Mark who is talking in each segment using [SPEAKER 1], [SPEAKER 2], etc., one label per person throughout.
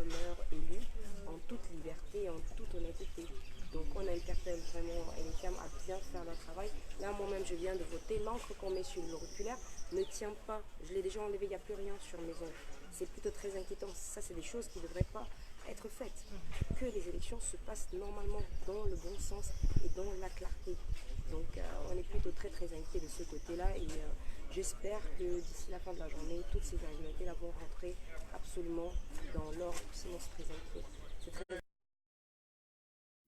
[SPEAKER 1] leurs élus en toute liberté, en toute honnêteté. Donc on interpelle vraiment les femmes à bien faire leur travail. Là moi-même je viens de voter, l'encre qu'on met sur l'auriculaire ne tient pas. Je l'ai déjà enlevé, il n'y a plus rien sur mes ongles. C'est plutôt très inquiétant. Ça c'est des choses qui ne devraient pas être faites. Que les élections se passent normalement dans le bon sens et dans la clarté. Donc on est plutôt très très inquiet de ce côté-là et j'espère que d'ici la fin de la journée, toutes ces irrégularités-là vont rentrer absolument dans l'ordre, sinon c'est très inquiet. C'est très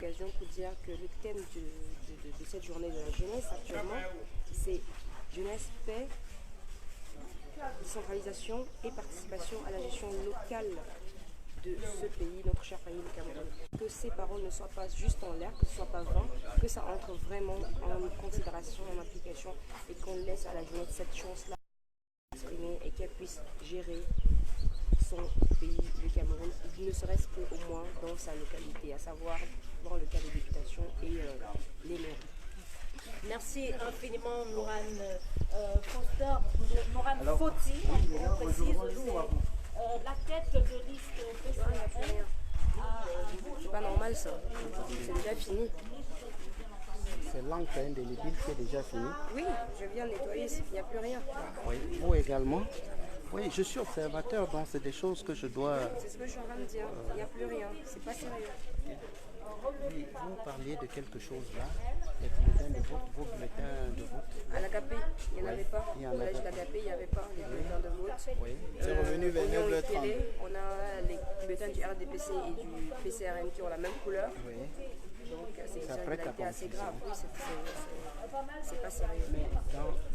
[SPEAKER 1] occasion pour dire que le thème de cette journée de la jeunesse actuellement, c'est jeunesse, paix, décentralisation et participation à la gestion locale de ce pays, notre cher pays, le Cameroun. Que ces paroles ne soient pas juste en l'air, que ce ne soit pas vain, que ça entre vraiment en considération, en application et qu'on laisse à la jeunesse cette chance-là d'exprimer et qu'elle puisse gérer son pays, le Cameroun, ne serait-ce qu'au moins dans sa localité, à savoir dans le cas des députations et les maires.
[SPEAKER 2] Merci infiniment, Morane Foster. Morane Foti, on précise, c'est la tête de liste PCRN.
[SPEAKER 1] C'est pas normal ça, c'est déjà fini.
[SPEAKER 3] C'est l'encre indélébile qui est déjà fini.
[SPEAKER 1] Oui, je viens de nettoyer, il n'y a plus rien.
[SPEAKER 3] Oui, vous également. Oui, je suis observateur, donc c'est des choses que je dois...
[SPEAKER 1] C'est ce que je suis en train de dire, il n'y a plus rien, c'est pas sérieux.
[SPEAKER 3] Oui, vous parliez de quelque chose là, les bulletins de vote, vos bulletins de vote.
[SPEAKER 1] À l'AKP, il n'y en avait pas. Au collège d'AKP, il n'y avait pas les bulletins de vote.
[SPEAKER 3] Oui, c'est revenu vers 9h30.
[SPEAKER 1] On a les bulletins du RDPC et du PCRN qui ont la même couleur.
[SPEAKER 3] Oui.
[SPEAKER 1] Donc c'est une
[SPEAKER 3] Ça prête à
[SPEAKER 1] irrégularité assez
[SPEAKER 3] confusion.
[SPEAKER 1] grave. Oui, c'est pas sérieux.
[SPEAKER 3] Mais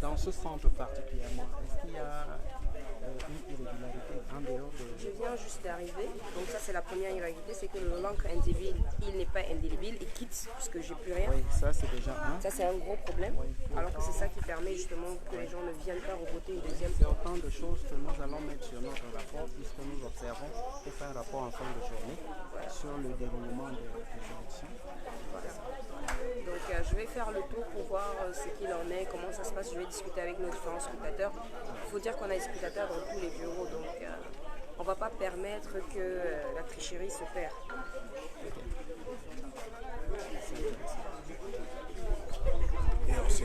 [SPEAKER 3] dans ce centre particulièrement, est-ce qu'il y a une irrégularité en dehors de...
[SPEAKER 1] Je viens juste d'arriver, donc ça c'est la première irrégularité, c'est que l'encre indélébile, il n'est pas indélébile, il quitte puisque j'ai plus rien.
[SPEAKER 3] Oui, ça c'est déjà un.
[SPEAKER 1] Ça c'est un gros problème, alors que c'est ça qui permet justement que les gens ne viennent pas revoter une deuxième
[SPEAKER 3] C'est
[SPEAKER 1] fois.
[SPEAKER 3] autant de choses que nous allons mettre sur notre rapport puisque nous observons et faire un rapport en fin de journée sur le déroulement des élections.
[SPEAKER 1] Donc je vais faire le tour pour voir ce qu'il en est, comment ça se passe. Je vais discuter avec nos différents scrutateurs. Il faut dire qu'on a des scrutateurs dans tous les bureaux, donc on ne va pas permettre que la tricherie se perde.
[SPEAKER 4] Et aussi,